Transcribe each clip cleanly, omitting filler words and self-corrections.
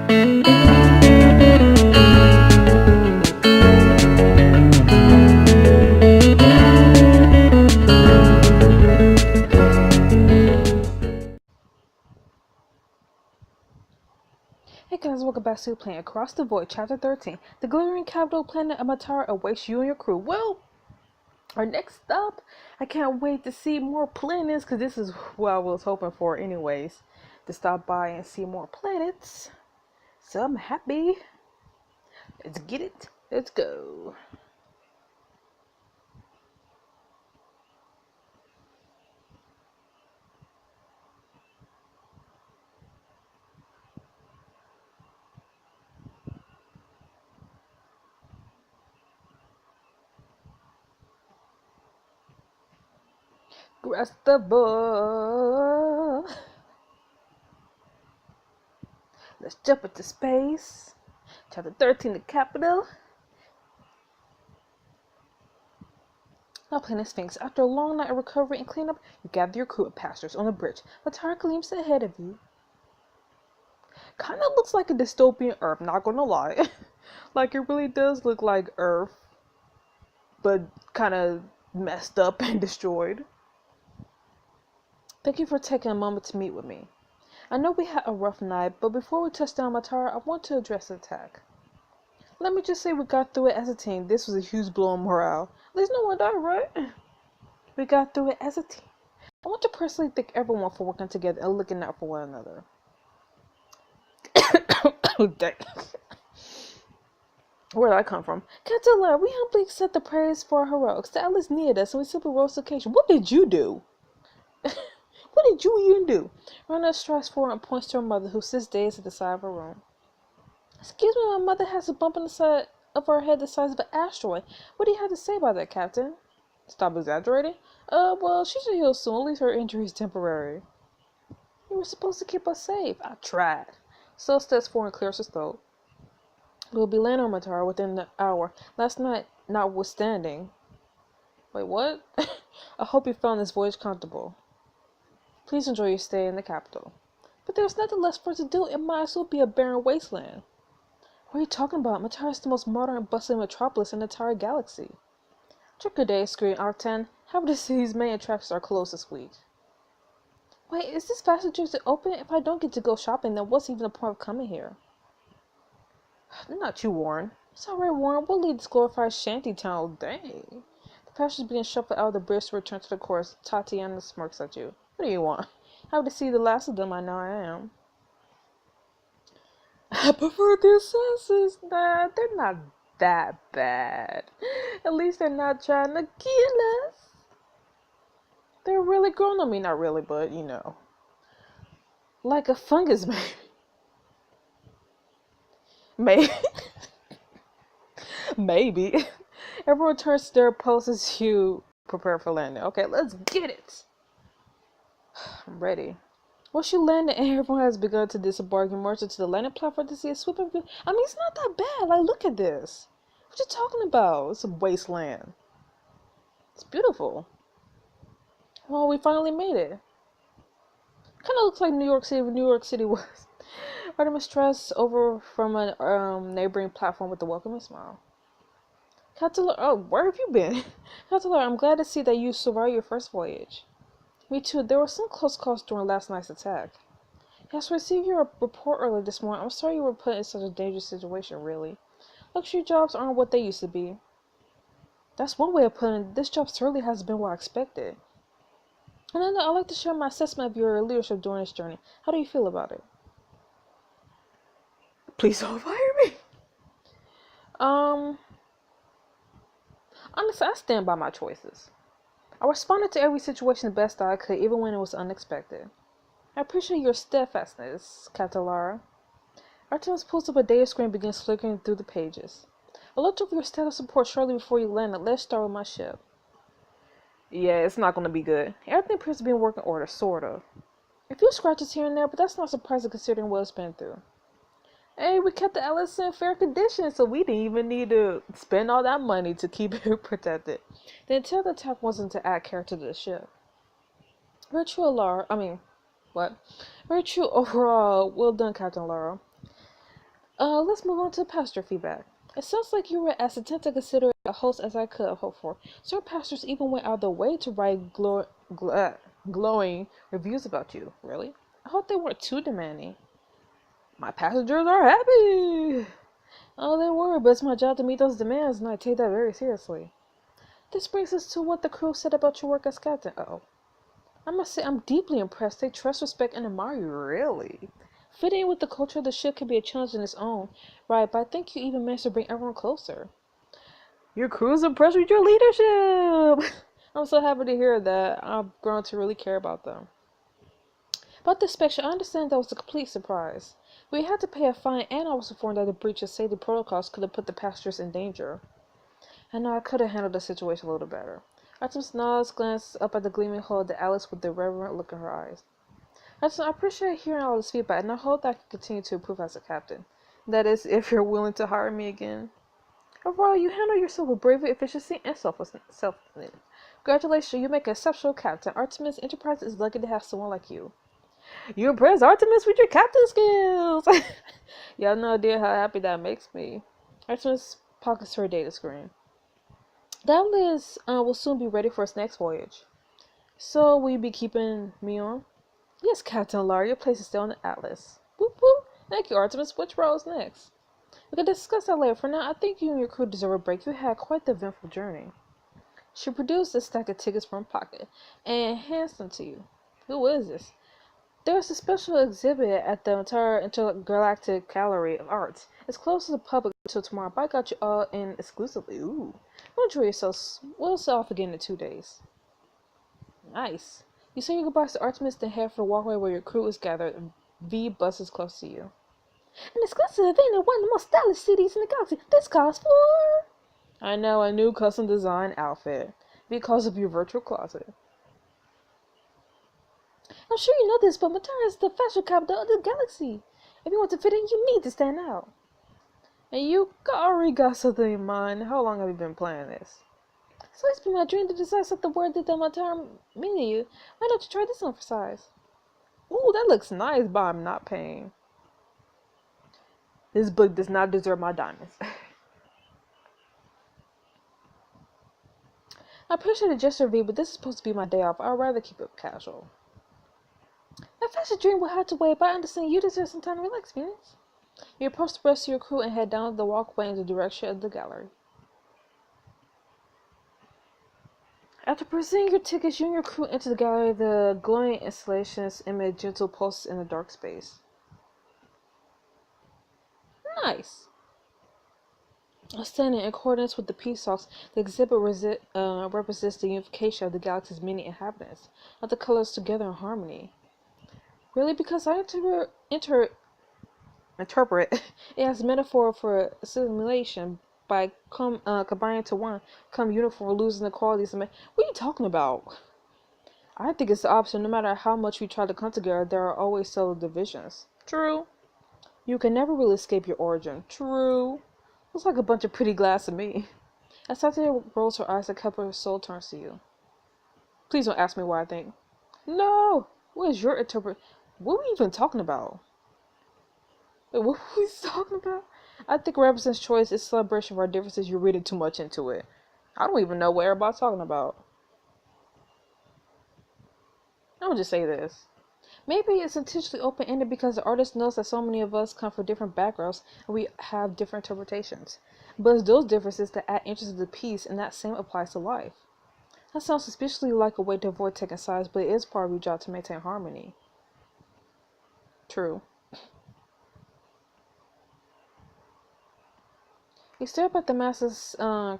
Hey guys, welcome back to Playing Across the Void, Chapter 13. The glittering capital planet of Matara awaits you and your crew. Well, our next stop, I can't wait to see more planets, because this is what I was hoping for anyways. To stop by and see more planets. So I'm happy. Let's get it. Let's go. Across the void. Let's jump into space. Chapter 13, the capital. Now, Planet Sphinx. After a long night of recovery and cleanup, you gather your crew of passengers on the bridge. Matara gleams ahead of you. Kind of looks like a dystopian Earth, not gonna lie. Like, it really does look like Earth, but kind of messed up and destroyed. Thank you for taking a moment to meet with me. I know we had a rough night, but before we touch down Matara, I want to address the attack. Let me just say we got through it as a team. This was a huge blow on morale. At least no one died, right? We got through it as a team. I want to personally thank everyone for working together and looking out for one another. Oh, dang. Where did I come from? Kaitlyn, we humbly accept the praise for our heroics. The Atlas needed us, and we simply rose to the occasion. What did you do? What did you even do? Rana strides forward and points to her mother, who sits dazed at the side of her room. Excuse me, my mother has a bump on the side of her head the size of an asteroid. What do you have to say about that, Captain? Stop exaggerating. Well, she should heal soon. At least her injury is temporary. You were supposed to keep us safe. I tried. So steps forward and clears his throat. We'll be landing on Matara within the hour. Last night, notwithstanding. Wait, what? I hope you found this voyage comfortable. Please enjoy your stay in the capital. But there's nothing less for us to do. It might as well be a barren wasteland. What are you talking about? Matara is the most modern and bustling metropolis in the entire galaxy. Check your day screen, Arten. Happy to see these main attractions are closed this week. Wait, is this passage open? If I don't get to go shopping, then what's even the point of coming here? Not you, Warren. It's alright, Warren. We'll leave this glorified shanty town. Dang. The passengers being shuffled out of the bridge to return to the course. Tatiana smirks at you. What do you want? Happy to see the last of them. I know I am. I prefer the assassins. Nah, they're not that bad. At least they're not trying to kill us. They're really grown on me. Not really, but you know. Like a fungus, maybe. Maybe. Maybe. Everyone turns to their posts as you prepare for landing. Okay, let's get it. I'm ready. Once you land and everyone has begun to disembark, you merge into the landing platform to see a sweeping view. I mean, it's not that bad. Like, look at this. What you talking about? It's a wasteland. It's beautiful. Well, we finally made it. Kind of looks like New York City when New York City was. Artemis stressed over from a neighboring platform with a welcoming smile. Kaitlyn, oh, where have you been? Kaitlyn, I'm glad to see that you survived your first voyage. Me too. There were some close calls during last night's attack. Yes, I received your report earlier this morning. I'm sorry you were put in such a dangerous situation, really. Luxury jobs aren't what they used to be. That's one way of putting it. This job certainly has been what I expected. And I'd like to share my assessment of your leadership during this journey. How do you feel about it? Please don't fire me. Honestly, I stand by my choices. I responded to every situation the best I could, even when it was unexpected. I appreciate your steadfastness, Kaitlyn. Artemis pulls up a data screen and begins flickering through the pages. I looked over your status report shortly before you landed. Let's start with my ship. Yeah, it's not going to be good. Everything appears to be in working order, sort of. A few scratches here and there, but that's not surprising considering what it's been through. Hey, we kept the Alice in fair condition, so we didn't even need to spend all that money to keep it protected. The intent of the attack wasn't to add character to the ship. Very true, Very true overall. Well done, Captain Laura. Let's move on to pastor feedback. It sounds like you were as attentive to consider a host as I could have hoped for. Certain pastors even went out of their way to write glowing reviews about you. Really? I hope they weren't too demanding. My passengers are happy! Oh, they were, but it's my job to meet those demands, and I take that very seriously. This brings us to what the crew said about your work as captain. Uh-oh. I must say, I'm deeply impressed. They trust, respect, and admire you, really. Fitting in with the culture of the ship can be a challenge in its own, right? But I think you even managed to bring everyone closer. Your crew's impressed with your leadership! I'm so happy to hear that. I've grown to really care about them. About the inspection, I understand that was a complete surprise. We had to pay a fine, and I was informed that the breach of safety protocols could have put the passengers in danger. I know I could have handled the situation a little better. Artemis nods, glances up at the gleaming hull of the Alice with the reverent look in her eyes. I appreciate hearing all this feedback, and I hope that I can continue to improve as a captain. That is, if you're willing to hire me again. Overall, you handle yourself with bravery, efficiency, and selflessness. Congratulations, you make an exceptional captain. Artemis Enterprise is lucky to have someone like you. You impress Artemis with your captain skills! You have no idea how happy that makes me. Artemis pockets her data screen. The Atlas will soon be ready for its next voyage. So, will you be keeping me on? Yes, Captain Lar, your place is still on the Atlas. Whoop whoop. Thank you, Artemis. Which role is next? We can discuss that later. For now, I think you and your crew deserve a break. You had quite the eventful journey. She produced a stack of tickets from her pocket and hands them to you. Who is this? There's a special exhibit at the entire Intergalactic Gallery of Arts. It's closed to the public until tomorrow, but I got you all in exclusively. Ooh. Well, enjoy yourselves. We'll set off again in 2 days. Nice. You say your goodbyes to Artemis, then head for the walkway where your crew is gathered. V buses close to you. An exclusive event in one of the most stylish cities in the galaxy. This calls for... I know, a new custom design outfit. Because of your virtual closet. I'm sure you know this, but Matara is the fashion capital of the galaxy. If you want to fit in, you need to stand out. And you already got something in mind. How long have you been planning this? So it's been my dream to decide something worthy that Matara mean to you. Why don't you try this on for size? Ooh, that looks nice, but I'm not paying. This book does not deserve my diamonds. I appreciate the gesture, V, but this is supposed to be my day off. I'd rather keep it casual. That fashion dream will have to wait, but I understand you deserve some time to relax, Phoenix. You approach the rest of your crew and head down the walkway in the direction of the gallery. After presenting your tickets, you and your crew enter the gallery. The glowing installations emit gentle pulses in the dark space. Nice. Standing in accordance with the peace talks, the exhibit represents the unification of the galaxy's many inhabitants, of the colors together in harmony. Really? Because I interpret it as a metaphor for assimilation. By combining to one, come uniform, losing the qualities of man. What are you talking about? I think it's the opposite. No matter how much we try to come together, there are always subtle divisions. True. You can never really escape your origin. True. Looks like a bunch of pretty glass to me. As Satya rolls her eyes, a cup of her soul turns to you. Please don't ask me what I think. No! What is your interpret? What are we even talking about? Wait, what are we talking about? I think represents choice is celebration of our differences. You're reading too much into it. I don't even know what everybody's talking about. I'll just say this. Maybe it's intentionally open-ended because the artist knows that so many of us come from different backgrounds and we have different interpretations. But it's those differences that add interest to the piece, and that same applies to life. That sounds suspiciously like a way to avoid taking sides, but it is part of your job to maintain harmony. True. You stare up at the massive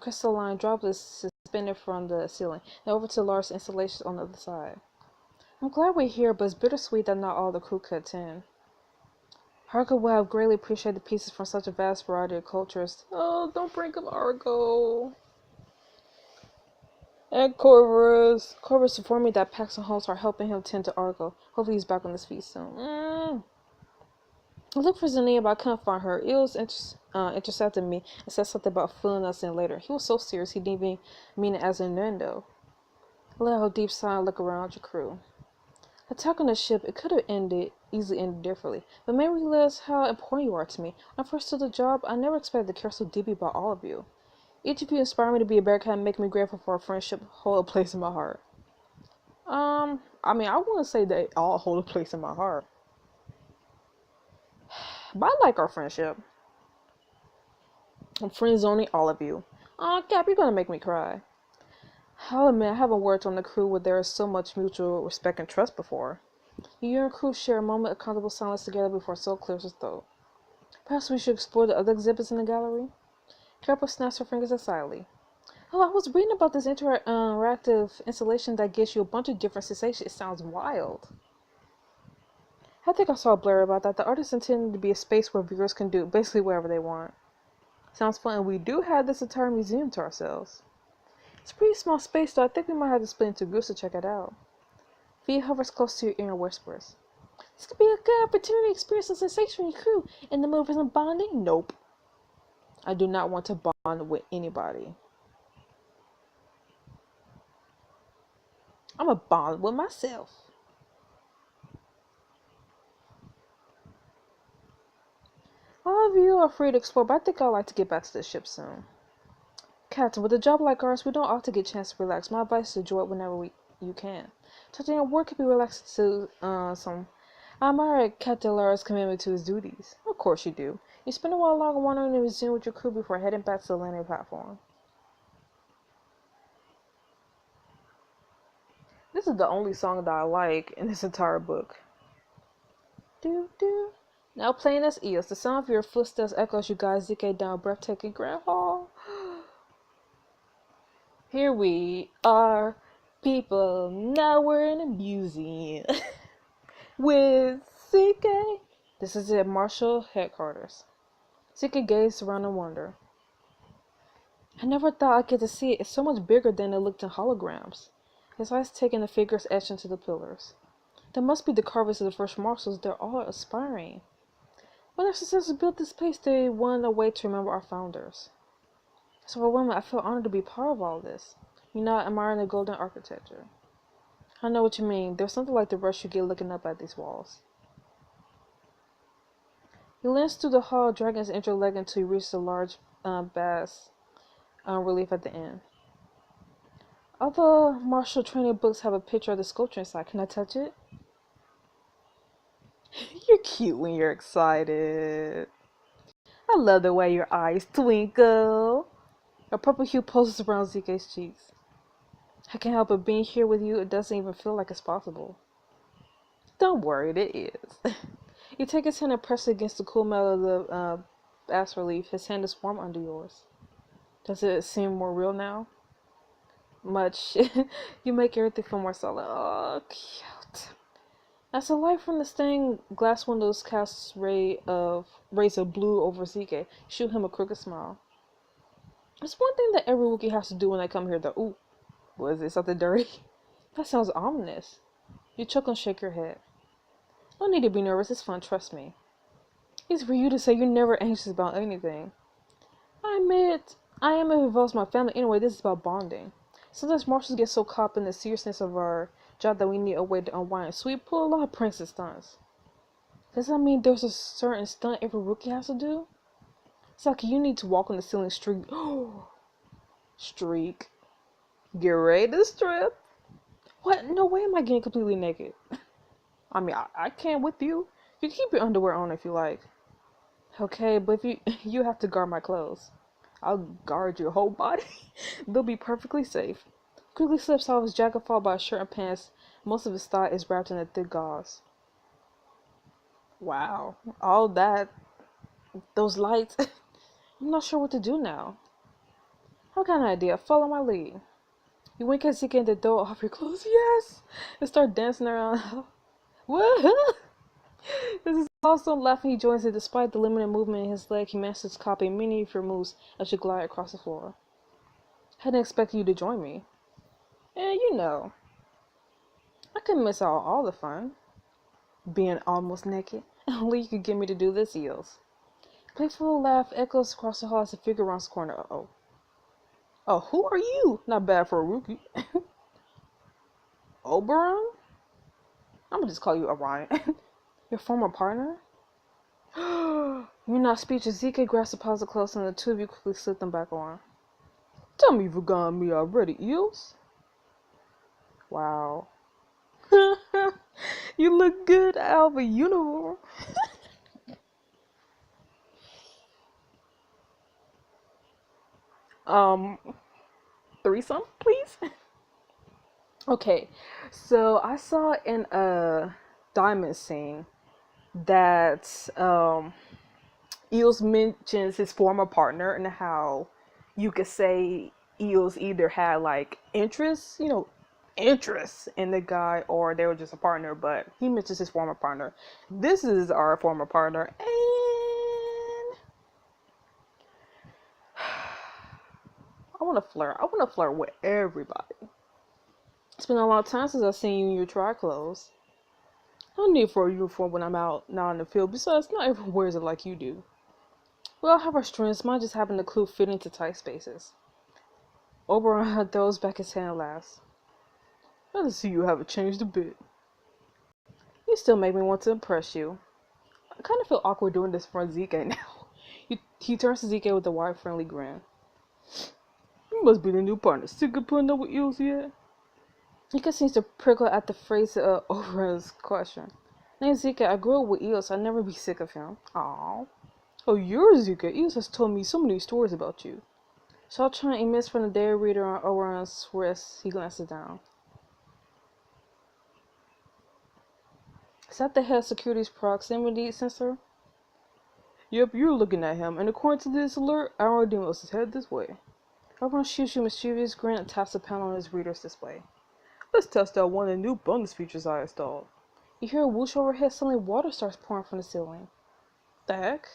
crystalline droplets suspended from the ceiling, and over to the large installations on the other side. I'm glad we're here, but it's bittersweet that not all the crew could attend. Argo would have greatly appreciated the pieces from such a vast variety of cultures. Oh, don't bring up Argo. And Corvus. Corvus informed me that Paxton Holmes are helping him tend to Argo. Hopefully he's back on his feet soon. I looked for Zania, but I couldn't find her. Eels intercepted me and said something about filling us in later. He was so serious he didn't even mean it as an innuendo. I let out a deep sigh and look around your crew. Attack on the ship, it could have ended easily end differently, but maybe realize how important you are to me. When I first took the job, I never expected to care so deeply about all of you. Each of you inspire me to be a better cat and make me grateful for our friendship, hold a place in my heart. I wouldn't say they all hold a place in my heart, but I like our friendship. I'm friend zoning all of you. Aw, Cap, you're gonna make me cry. I'll admit, I haven't worked on the crew where there is so much mutual respect and trust before. You and crew share a moment of comfortable silence together before Soul clears his throat. Perhaps we should explore the other exhibits in the gallery? Kappa snaps her fingers excitedly. Oh, I was reading about this interactive installation that gives you a bunch of different sensations. It sounds wild. I think I saw a blur about that. The artist intended to be a space where viewers can do basically whatever they want. Sounds fun, and we do have this entire museum to ourselves. It's a pretty small space, though. I think we might have to split into groups to check it out. Fee hovers close to your ear and whispers. This could be a good opportunity to experience the sensation with your crew. In the movies and bonding? Nope. I do not want to bond with anybody. I'm a bond with myself. All of you are free to explore, but I think I'd like to get back to the ship soon. Captain, with a job like ours, we don't often get a chance to relax. My advice is to enjoy it whenever you can. Touching your work can be relaxing to some. I admire Captain Lara's commitment to his duties. Of course you do. You spend a while longer wandering in the museum with your crew before heading back to the landing platform. This is the only song that I like in this entire book. Do do. Now playing as eels, the sound of your footsteps echoes you guys decay down a breathtaking grand hall. Here we are, people, now we're in a museum. With CK. This is at Marshall headquarters. CK gazed around in wonder. I never thought I'd get to see it. It's so much bigger than it looked in holograms. His eyes taking the figures etched into the pillars. They must be the carvings of the first Marshalls. They're all aspiring. When our successors built this place, they wanted a way to remember our founders. So for a woman, I feel honored to be part of all this. You're not admiring the golden architecture. I know what you mean. There's something like the rush you get looking up at these walls. He leans through the hall, dragging his injured leg until he reaches a large bas relief at the end. Other martial training books have a picture of the sculpture inside. Can I touch it? You're cute when you're excited. I love the way your eyes twinkle. A purple hue pulses around ZK's cheeks. I can't help but being here with you. It doesn't even feel like it's possible. Don't worry, it is. You take his hand and press it against the cool metal of the bas relief. His hand is warm under yours. Does it seem more real now? Much. You make everything feel more solid. Oh, cute. As the light from the stained glass windows casts rays of blue over ZK, shoot him a crooked smile. It's one thing that every Wookiee has to do when they come here, though. Ooh, what is it? Something dirty? That sounds ominous. You chuckle and shake your head. No need to be nervous. It's fun, trust me. It's for you to say you're never anxious about anything. I admit, I am if it involves my family. Anyway, this is about bonding. Sometimes marshals get so caught up in the seriousness of our job that we need a way to unwind. So we pull a lot of pranks and stunts. Does that mean there's a certain stunt every rookie has to do? It's like you need to walk on the ceiling streak. Streak. Get ready to strip. What? No way am I getting completely naked. I mean, I can with you. You can keep your underwear on if you like. Okay, but if you have to guard my clothes. I'll guard your whole body. They'll be perfectly safe. Quickly slips off his jacket, followed by a shirt and pants. Most of his thigh is wrapped in a thick gauze. Wow. All that. Those lights. I'm not sure what to do now. I got an idea. Follow my lead. You wink at Zeke and then throw off your clothes. Yes! And start dancing around. What? This is awesome. Laughing, he joins it. Despite the limited movement in his leg, he manages to copy many of your moves as you glide across the floor. I didn't expect you to join me. And you know, I couldn't miss out all the fun. Being almost naked. Only you could get me to do this, Eels. Playful laugh echoes across the hall as the figure rounds the corner. Uh-oh. Oh, who are you? Not bad for a rookie. Oberon? I'm gonna just call you Orion. Your former partner? You're not speechless. ZK grabs the puzzle close and the two of you quickly slip them back on. Tell me you've forgotten me already, Eels. Wow. You look good out of a uniform. Threesome, please? Okay, so I saw in a Diamond scene that Eels mentions his former partner and how you could say Eels either had like interest in the guy, or they were just a partner, but he mentions his former partner. This is our former partner, and I want to flirt. I want to flirt with everybody. It's been a long time since I've seen you in your tri clothes. No need for a uniform when I'm out now in the field. Besides, not everyone wears it like you do. We all have our strengths. Mine just happen to include fitting to tight spaces. Oberon throws back his hand and laughs. I see you haven't changed a bit. You still make me want to impress you. I kind of feel awkward doing this for ZK now. He turns to ZK with a wide, friendly grin. You must be the new partner. Sick of putting up with Eels yet? He seems to prickle at the phrase of Oberon's question. Name's ZK. I grew up with Eels, so I'd never be sick of him. Aww. Oh, you're ZK. Eels has told me so many stories about you. So I'll try and emits from the diary reader on Oberon's wrist. He glances down. Is that the head security's proximity sensor? Yep, you're looking at him, and according to this alert, our Demos is headed this way. Oberon shoots you a mischievous grin and taps the panel on his reader's display. Let's test out one of the new bonus features I installed. You hear a whoosh overhead, suddenly water starts pouring from the ceiling. The heck?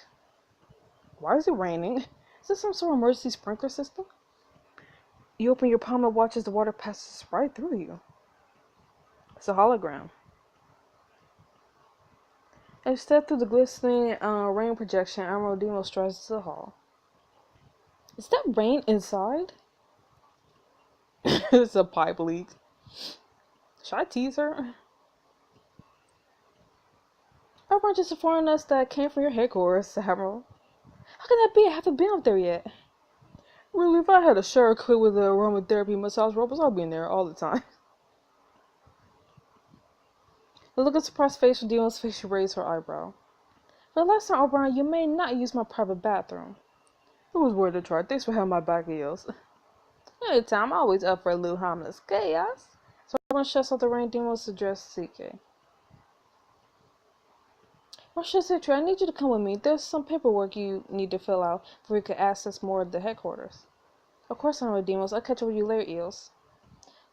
Why is it raining? Is this some sort of emergency sprinkler system? You open your palm and watch as the water passes right through you. It's a hologram. As you step through the glistening rain projection, Admiral Demo strides into the hall. Is that rain inside? It's a pipe leak. Should I tease her? Admiral just informed us that came from your headquarters, Admiral. How can that be? I haven't been up there yet. Really, if I had a shower equipped with aromatherapy massage robots, I'd be in there all the time. The look of surprised face from Demon's face, she raised her eyebrow. For the last time, O'Brien, you may not use my private bathroom. It was worth a try. Thanks for having my back, Eels. Anytime, I'm always up for a little harmless chaos. So O'Brien shuts off the rain. Demos addressed CK. Marshal Citru, I need you to come with me. There's some paperwork you need to fill out before you can access more of the headquarters. Of course, I'm with Demos. I'll catch up with you later, Eels.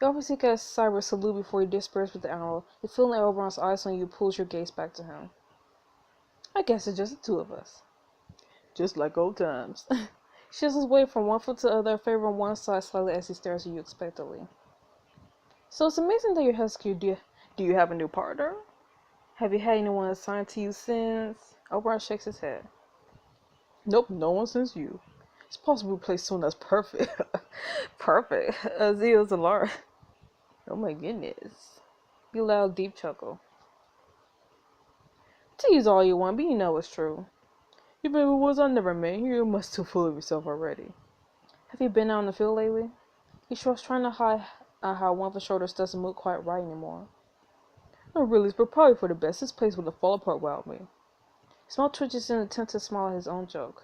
You obviously get a cyber salute before you disperse with the animal. The feeling that Oberon's eyes on you pulls your gaze back to him. I guess it's just the two of us. Just like old times. She shifts his weight from one foot to the other, favoring one side slightly as he stares at you expectantly. So it's amazing that you're husky. Do you have a new partner? Have you had anyone assigned to you since? Oberon shakes his head. Nope, no one since you. It's possible to play someone that's perfect. Perfect. Azil's alarm. Oh my goodness. You loud, deep chuckle. Tease all you want, but you know it's true. You baby words I never met. You must too full of yourself already. Have you been out in the field lately? He shrugs, trying to hide how one of his shoulders doesn't move quite right anymore. Not really, but probably for the best. This place would have fallen apart without me. His mouth twitches in an attempt to smile at his own joke.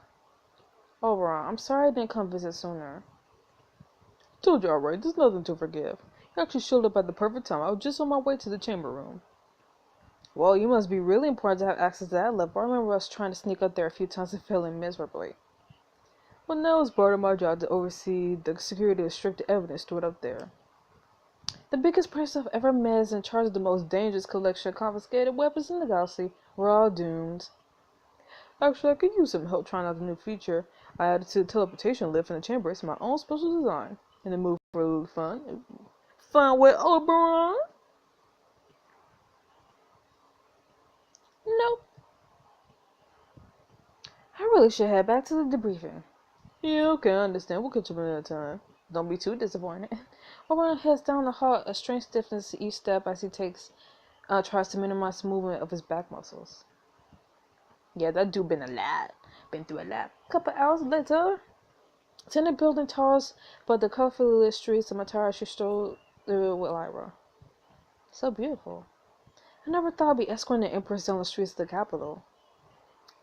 Oberon, I'm sorry I didn't come visit sooner. Told you already, there's nothing to forgive. You actually showed up at the perfect time. I was just on my way to the chamber room. Well, you must be really important to have access to that level. I remember us trying to sneak up there a few times and failing miserably. Well, now it's part of my job to oversee the security of strict evidence stored up there. The biggest person I've ever met is in charge of the most dangerous collection of confiscated weapons in the galaxy. We're all doomed. Actually, I could use some help trying out the new feature I added to the teleportation lift in the chamber. It's my own special design. In the mood for a little fun. Fun with Oberon? Nope. I really should head back to the debriefing. Yeah, okay, I understand. We'll catch up another time. Don't be too disappointed. Oberon heads down the hall, a strange stiffness to each step as he takes tries to minimize the movement of his back muscles. Yeah, that dude been through a lot. Couple hours later, Tenet building towers, but the colorfully lit streets of Matara she strolled through with Lyra. So beautiful. I never thought I'd be escorting the Empress down the streets of the capital.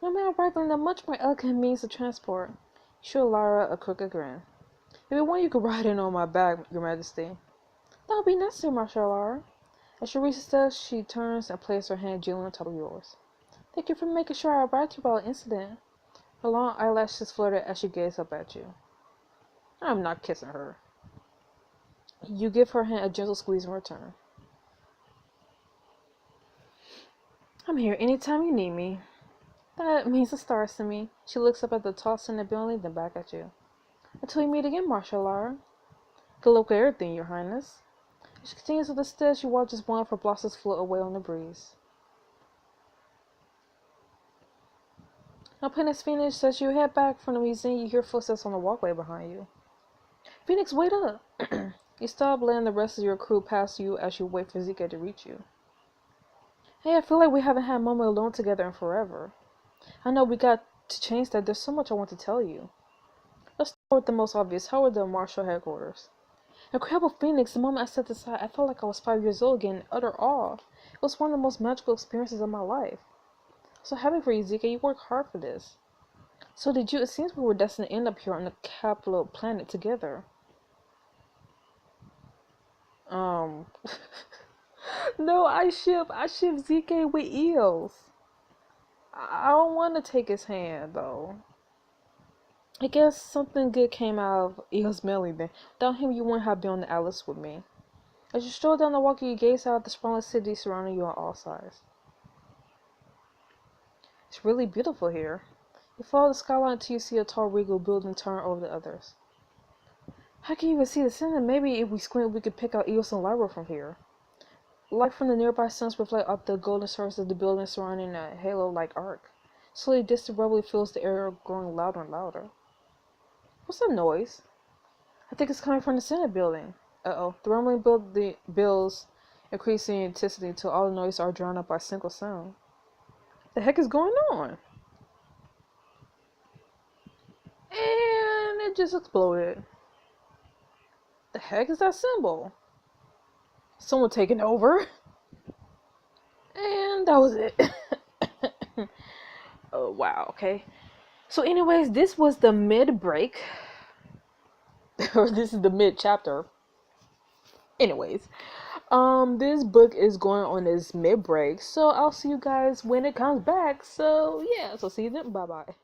No man rifling a much more elegant means of transport. He showed Lyra a crooked grin. If you want, you could ride in on my back, Your Majesty. That would be necessary, Marshal Lyra. As she reaches the steps, she turns and places her hand gently on top of yours. Thank you for making sure I arrived here without incident. Her long eyelashes fluttered as she gazed up at you. I'm not kissing her. You give her hand a gentle squeeze in return. I'm here anytime you need me. That means the stars to me. She looks up at the tall center building, then back at you. Until we meet again, Marshal Lyra. Good luck with everything, Your Highness. As she continues with the steps, you watch as one of her blossoms float away on the breeze. Now, Phoenix finished. As you head back from the museum, you hear footsteps on the walkway behind you. Phoenix, wait up! You stop, letting the rest of your crew pass you as you wait for Zika to reach you. Hey, I feel like we haven't had a moment alone together in forever. I know we got to change that. There's so much I want to tell you. Let's start with the most obvious. How are the Marshal headquarters? Incredible Phoenix, the moment I stepped aside, I felt like I was 5 years old again in utter awe. It was one of the most magical experiences of my life. So happy for you, Zika. You worked hard for this. So did you? It seems we were destined to end up here on the capital planet together. No, I ship ZK with Eos. I don't want to take his hand, though. I guess something good came out of Eos' melee then. Without him, you wouldn't have been on the Atlas with me. As you stroll down the walk, you gaze out at the sprawling city surrounding you on all sides. It's really beautiful here. You follow the skyline until you see a tall regal building turn over the others. How can you even see the center? Maybe if we squint, we could pick out Eos and Lyra from here. Light from the nearby suns reflect off the golden surface of the building surrounding a halo-like arc. Slowly, distant rumbling fills the air, growing louder and louder. What's that noise? I think it's coming from the center building. Uh-oh. The rumbling builds, increasing intensity until all the noise are drowned out by a single sound. The heck is going on? And it just exploded. The heck is that symbol? Someone taking over. And that was it. Oh, wow, okay. So anyways, this was the mid-break. Or this is the mid-chapter. Anyways. This book is going on its mid-break. So I'll see you guys when it comes back. So yeah, so see you then. Bye-bye.